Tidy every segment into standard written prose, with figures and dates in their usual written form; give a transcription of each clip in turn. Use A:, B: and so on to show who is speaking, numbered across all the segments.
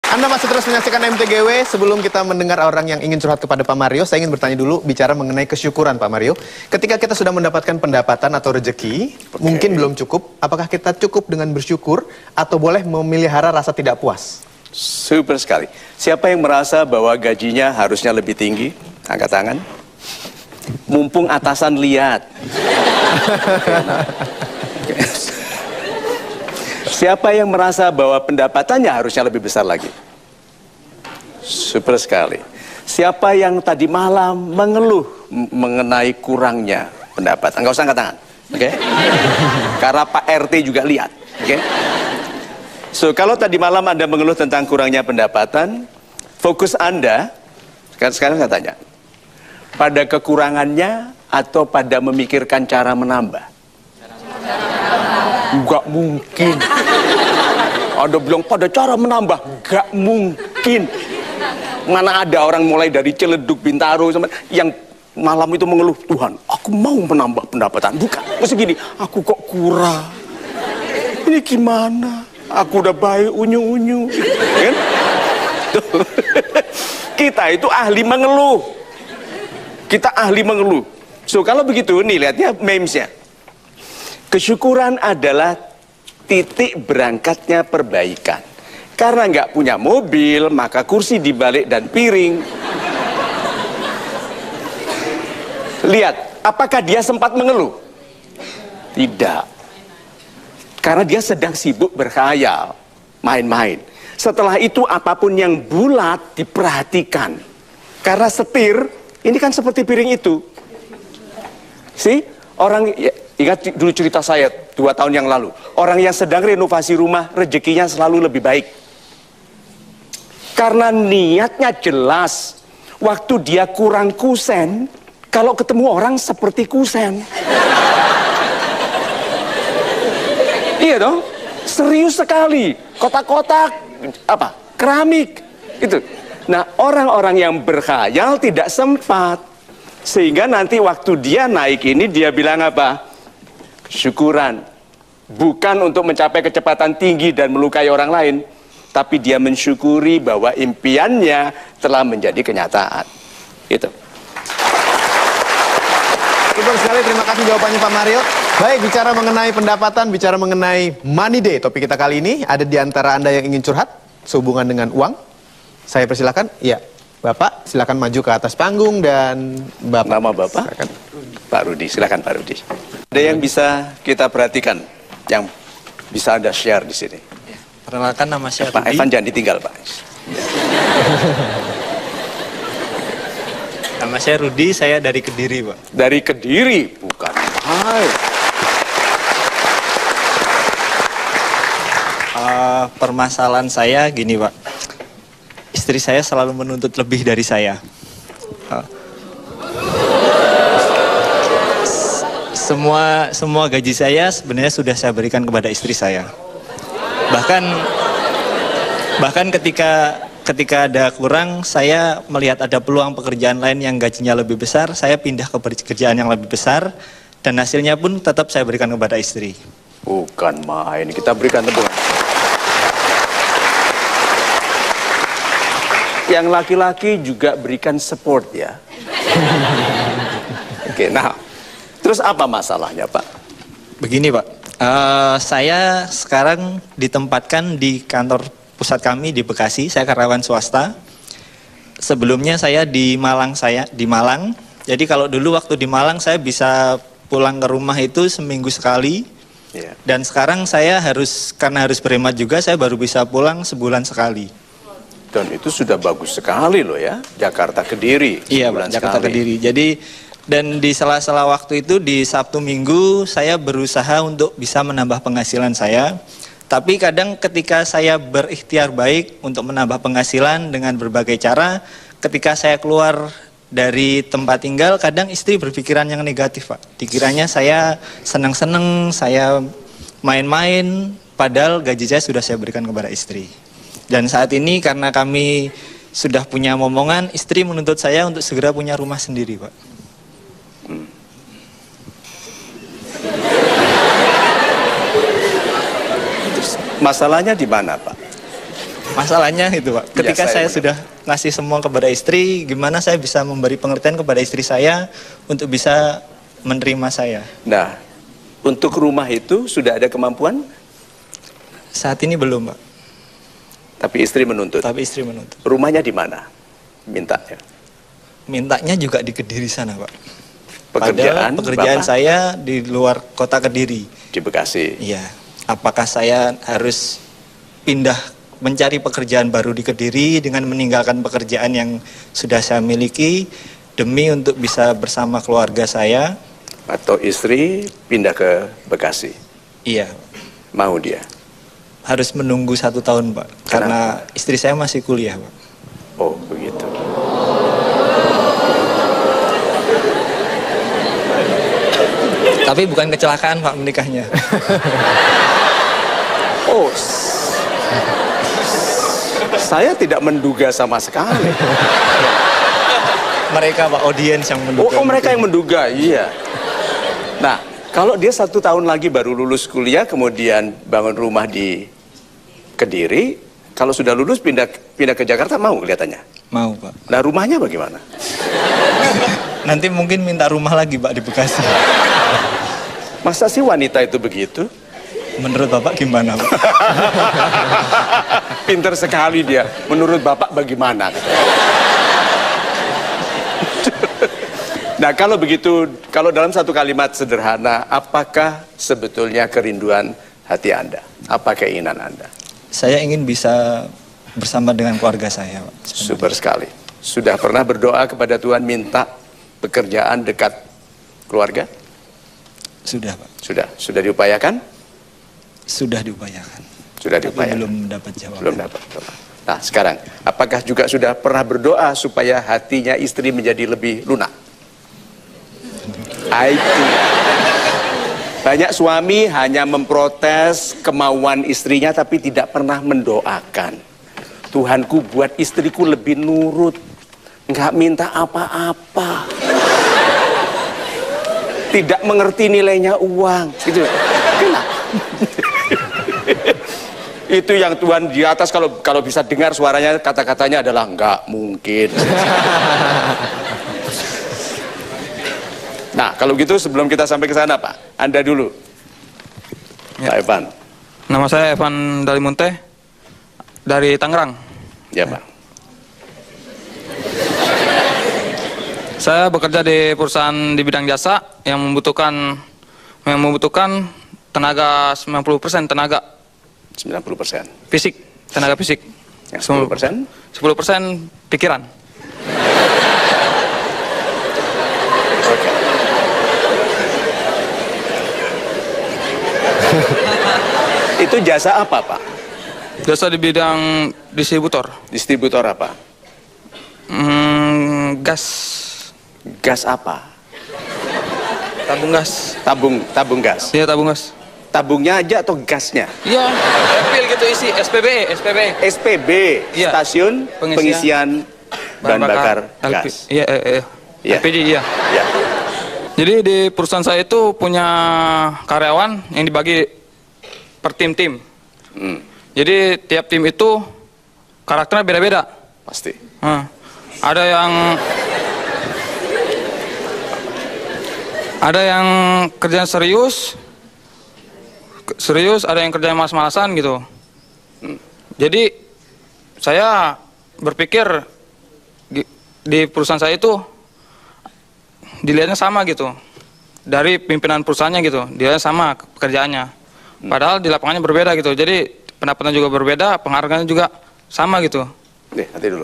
A: Anda masih terus menyaksikan MTGW. Sebelum kita mendengar orang yang ingin curhat kepada Pak Mario, saya ingin bertanya dulu bicara mengenai kesyukuran Pak Mario. Ketika kita sudah mendapatkan pendapatan atau rezeki, mungkin belum cukup. Apakah kita cukup dengan bersyukur atau boleh memelihara rasa tidak puas?
B: Super sekali. Siapa yang merasa bahwa gajinya harusnya lebih tinggi? Angkat tangan. Mumpung atasan lihat. Siapa yang merasa bahwa pendapatannya harusnya lebih besar lagi? Super sekali. Siapa yang tadi malam mengeluh mengenai kurangnya pendapatan? Enggak usah angkat tangan, oke? Karena Pak RT juga lihat, oke? So, kalau tadi malam Anda mengeluh tentang kurangnya pendapatan, fokus Anda, sekarang saya tanya, pada kekurangannya atau pada memikirkan cara menambah? Enggak mungkin. Ada bilang pada cara menambah, enggak mungkin. Mana ada orang mulai dari Ciledug, Bintaro yang malam itu mengeluh, Tuhan, aku mau menambah pendapatan. Bukan, mesti gini, aku kok kurang. Ini gimana? Aku udah baik unyu-unyu. Kan? Kita itu ahli mengeluh. Kita ahli mengeluh. So, kalau begitu, nih lihatnya memesnya. Kesyukuran adalah titik berangkatnya perbaikan. Karena nggak punya mobil, maka kursi dibalik dan piring. Lihat, apakah dia sempat mengeluh? Tidak. Karena dia sedang sibuk berkhayal, main-main. Setelah itu apapun yang bulat diperhatikan. Karena setir, ini kan seperti piring itu. See? Orang... Ingat dulu cerita saya 2 tahun yang lalu. Orang yang sedang renovasi rumah, rezekinya selalu lebih baik. Karena niatnya jelas. Waktu dia kurang kusen, kalau ketemu orang seperti kusen. Iya dong, serius sekali. Kotak-kotak, apa? Keramik. Gitu. Nah, orang-orang yang berkhayal tidak sempat. Sehingga nanti waktu dia naik ini, dia bilang apa? Syukuran, bukan untuk mencapai kecepatan tinggi dan melukai orang lain, tapi dia mensyukuri bahwa impiannya telah menjadi kenyataan. Itu.
A: Super sekali, terima kasih jawabannya Pak Mario. Baik, bicara mengenai pendapatan, bicara mengenai Money Day, topik kita kali ini. Ada di antara Anda yang ingin curhat sehubungan dengan uang? Saya persilakan. Iya, Bapak silakan maju ke atas panggung dan Bapak.
B: Nama Bapak? Silakan. Pak Rudi, silakan Pak Rudi. Ada yang bisa kita perhatikan, yang bisa Anda share di sini?
C: Ya, perkenalkan nama saya
B: Pak
C: Rudi.
B: Evan, jangan ditinggal Pak.
C: Nama saya Rudi, saya dari Kediri Pak.
B: Dari Kediri, bukan. Hai.
C: Permasalahan saya gini Pak, istri saya selalu menuntut lebih dari saya. Semua gaji saya sebenarnya sudah saya berikan kepada istri saya. Bahkan ketika ada kurang, saya melihat ada peluang pekerjaan lain yang gajinya lebih besar, saya pindah ke pekerjaan yang lebih besar, dan hasilnya pun tetap saya berikan kepada istri.
B: Bukan main, kita berikan tepukan. Yang laki-laki juga berikan support ya. Oke, nah, terus apa masalahnya Pak?
C: Begini Pak, saya sekarang ditempatkan di kantor pusat kami di Bekasi. Saya karyawan swasta. Sebelumnya saya di Malang. Jadi kalau dulu waktu di Malang saya bisa pulang ke rumah itu seminggu sekali.
B: Yeah.
C: Dan sekarang saya karena harus berhemat juga, saya baru bisa pulang sebulan sekali.
B: Dan itu sudah bagus sekali loh ya, Jakarta Kediri.
C: Iya Pak, Jakarta Kediri. Jadi dan di sela-sela waktu itu di Sabtu Minggu saya berusaha untuk bisa menambah penghasilan saya. Tapi kadang ketika saya berikhtiar baik untuk menambah penghasilan dengan berbagai cara, ketika saya keluar dari tempat tinggal, kadang istri berpikiran yang negatif Pak. Dikiranya saya senang-senang, saya main-main, padahal gaji saya sudah saya berikan kepada istri. Dan saat ini karena kami sudah punya momongan, istri menuntut saya untuk segera punya rumah sendiri Pak.
B: Masalahnya di mana Pak?
C: Masalahnya itu Pak, ketika
B: Ya,
C: saya sudah ngasih semua kepada istri, gimana saya bisa memberi pengertian kepada istri saya untuk bisa menerima saya?
B: Nah, untuk rumah itu sudah ada kemampuan,
C: Saat ini belum Pak,
B: tapi istri menuntut.
C: tapi istri menuntut.
B: Rumahnya di mana? Mintanya.
C: Mintanya juga di Kediri sana Pak.
B: Pekerjaan,
C: Padahal pekerjaan
B: Bapak?
C: saya di luar kota Kediri.
B: Di Bekasi.
C: Iya. Apakah saya harus pindah mencari pekerjaan baru di Kediri dengan meninggalkan pekerjaan yang sudah saya miliki demi untuk bisa bersama keluarga saya?
B: Atau istri pindah ke Bekasi.
C: Iya.
B: Mau dia.
C: Harus menunggu 1 tahun Pak. Karena istri saya masih kuliah Pak.
B: Oh, begitu.
C: Tapi bukan kecelakaan Pak menikahnya.
B: Oh, saya tidak menduga sama sekali.
C: Mereka Pak, audiens yang menduga.
B: Oh, mereka yang menduga, iya. Nah, kalau dia 1 tahun lagi baru lulus kuliah, kemudian bangun rumah di Kediri, kalau sudah lulus pindah ke Jakarta, mau kelihatannya.
C: Mau Pak.
B: Nah, rumahnya bagaimana?
C: Nanti mungkin minta rumah lagi Pak di Bekasi.
B: Masa sih wanita itu begitu?
C: Menurut Bapak gimana Pak?
B: Pinter sekali dia. Menurut Bapak bagaimana? Nah, kalau begitu, kalau dalam satu kalimat sederhana, apakah sebetulnya kerinduan hati Anda? Apa keinginan Anda?
C: Saya ingin bisa bersama dengan keluarga saya Pak.
B: Super sekali. Sudah pernah berdoa kepada Tuhan minta pekerjaan dekat keluarga?
C: Sudah Pak.
B: Sudah diupayakan?
C: Sudah diupayakan.
B: Sudah
C: Tapi
B: diupayakan.
C: belum mendapat jawaban.
B: Belum dapat. Nah, sekarang, apakah juga sudah pernah berdoa supaya hatinya istri menjadi lebih lunak? Itu. Banyak suami hanya memprotes kemauan istrinya tapi tidak pernah mendoakan. Tuhanku buat istriku lebih nurut, nggak minta apa-apa, tidak mengerti nilainya uang, gitu. Kenapa? Itu yang Tuhan di atas kalau bisa dengar suaranya, kata-katanya adalah nggak mungkin. Nah, kalau gitu sebelum kita sampai ke sana, Pak, Anda dulu.
D: Ya.
B: Pak Evan.
D: Nama saya Evan Dalimunte dari Tangerang.
B: Ya, Pak.
D: Saya bekerja di perusahaan di bidang jasa yang membutuhkan tenaga 90% tenaga
B: 90%.
D: fisik, tenaga fisik.
B: Yang 10%?
D: 10% pikiran.
B: Oke. Itu jasa apa, Pak?
D: Jasa di bidang distributor.
B: Distributor apa?
D: Gas,
B: Gas apa?
D: tabung gas.
B: Tabung gas.
D: Iya, tabung gas.
B: Tabungnya aja atau gasnya?
D: Iya, pil gitu isi SPB.
B: SPB,
D: Iya.
B: Stasiun Pengisian Bahan Bakar
D: LP.
B: Gas.
D: Iya,
B: Iya.
D: LPG, iya.
B: Ya.
D: Jadi di perusahaan saya itu punya karyawan yang dibagi per tim-tim.
B: Hmm,
D: Jadi tiap tim itu karakternya beda-beda.
B: pasti.
D: Ada yang kerjaan serius, ada yang kerjaan malas-malasan gitu. Jadi saya berpikir di perusahaan saya itu dilihatnya sama gitu. Dari pimpinan perusahaannya gitu, dilihatnya sama pekerjaannya. Padahal di lapangannya berbeda gitu. Jadi pendapatnya juga berbeda, penghargaannya juga sama gitu.
B: Nanti dulu.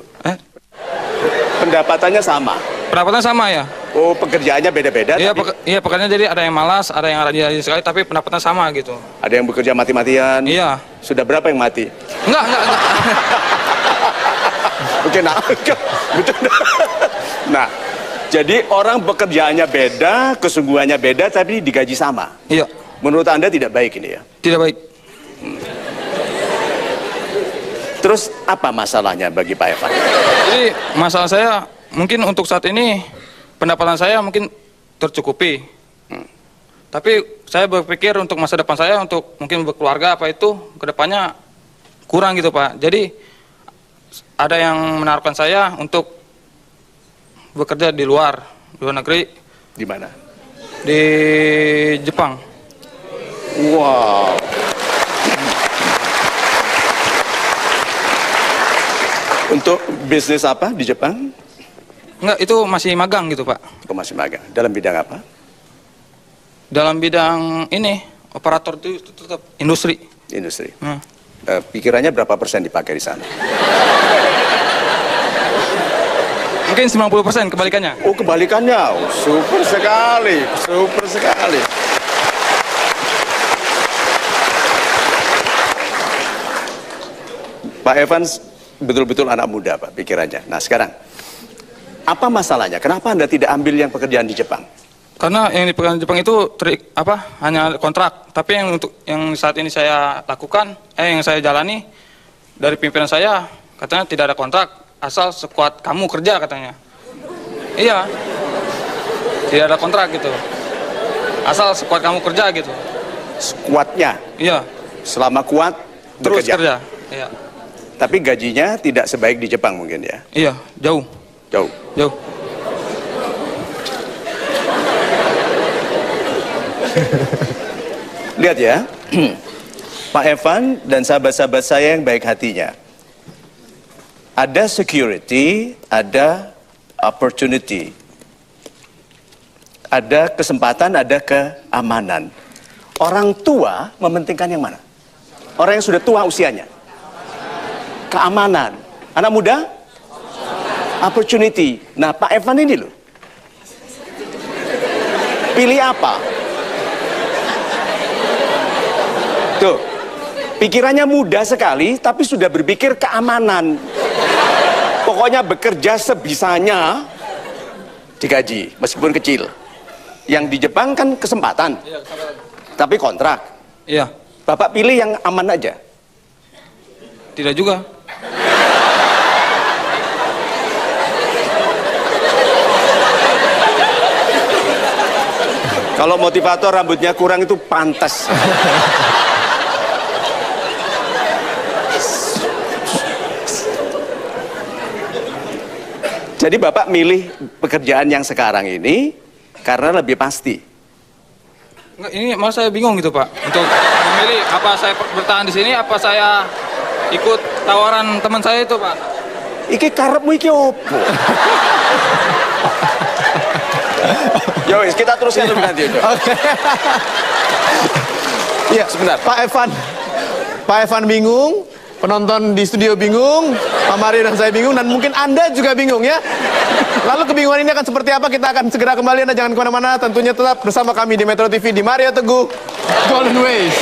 D: Pendapatannya
B: sama.
D: Pendapatannya sama ya?
B: Oh, pekerjaannya beda-beda.
D: Iya,
B: tapi
D: iya pekerjaannya jadi ada yang malas, ada yang rajin sekali, tapi pendapatnya sama gitu.
B: ada yang bekerja mati-matian.
D: Iya.
B: Sudah berapa yang mati?
D: Enggak.
B: Oke, nah, betul. Nah, jadi orang pekerjaannya beda, kesungguhannya beda, tapi digaji sama.
D: Iya.
B: Menurut Anda tidak baik ini ya?
D: Tidak baik.
B: Terus apa masalahnya bagi Pak Evan?
D: Jadi masalah saya mungkin untuk saat ini pendapatan saya mungkin tercukupi. Tapi saya berpikir untuk masa depan saya untuk mungkin berkeluarga apa itu kedepannya kurang gitu Pak. Jadi ada yang menawarkan saya untuk bekerja di luar negeri,
B: Di mana?
D: di Jepang.
B: Wow. Untuk bisnis apa di Jepang?
D: Enggak, itu masih magang gitu, Pak.
B: Oh, masih magang. Dalam bidang apa?
D: Dalam bidang ini, operator itu tetap industri.
B: Industri.
D: Hmm.
B: Pikirannya berapa persen dipakai di sana?
D: Mungkin 90% kebalikannya.
B: Oh, kebalikannya. Oh, super sekali. Super sekali. Pak Evans betul-betul anak muda, Pak, pikirannya. Nah, sekarang apa masalahnya? Kenapa Anda tidak ambil yang pekerjaan di Jepang?
D: Karena yang di pekerjaan Jepang itu hanya kontrak. Tapi yang saat ini saya lakukan, yang saya jalani dari pimpinan saya, katanya tidak ada kontrak, asal sekuat kamu kerja katanya. Iya, tidak ada kontrak gitu. Asal sekuat kamu kerja gitu.
B: Kuatnya,
D: Iya,
B: selama kuat
D: terus
B: bekerja.
D: kerja. Iya,
B: Tapi gajinya tidak sebaik di Jepang mungkin ya?
D: iya, jauh,
B: Jauh.
D: jauh.
B: Lihat ya, Pak Evan dan sahabat-sahabat saya yang baik hatinya. Ada security, ada opportunity. Ada kesempatan, ada keamanan. Orang tua mementingkan yang mana? Orang yang sudah tua usianya. Keamanan. Anak muda? Opportunity. Nah, Pak Evan ini loh. Pilih apa? Tuh, pikirannya muda sekali, tapi sudah berpikir keamanan. Pokoknya bekerja sebisanya, digaji, meskipun kecil. Yang di Jepang kan kesempatan, tapi kontrak.
D: Iya,
B: Bapak pilih yang aman aja.
D: tidak juga.
B: Kalau motivator rambutnya kurang itu pantas. Jadi Bapak milih pekerjaan yang sekarang ini karena lebih pasti.
D: Enggak, ini malah saya bingung gitu, Pak. Untuk memilih apa saya bertahan di sini, apa saya ikut tawaran teman saya itu, Pak.
B: Iki karepmu iki opo? Ya wis, kita teruskan lebih nanti.
A: Iya, sebentar. Pak Evan bingung, penonton di studio bingung, Pak Mario dan saya bingung, dan mungkin Anda juga bingung ya. Lalu kebingungan ini akan seperti apa? Kita akan segera kembali. Anda jangan kemana-mana, tentunya tetap bersama kami di Metro TV di Mario Teguh Golden Ways.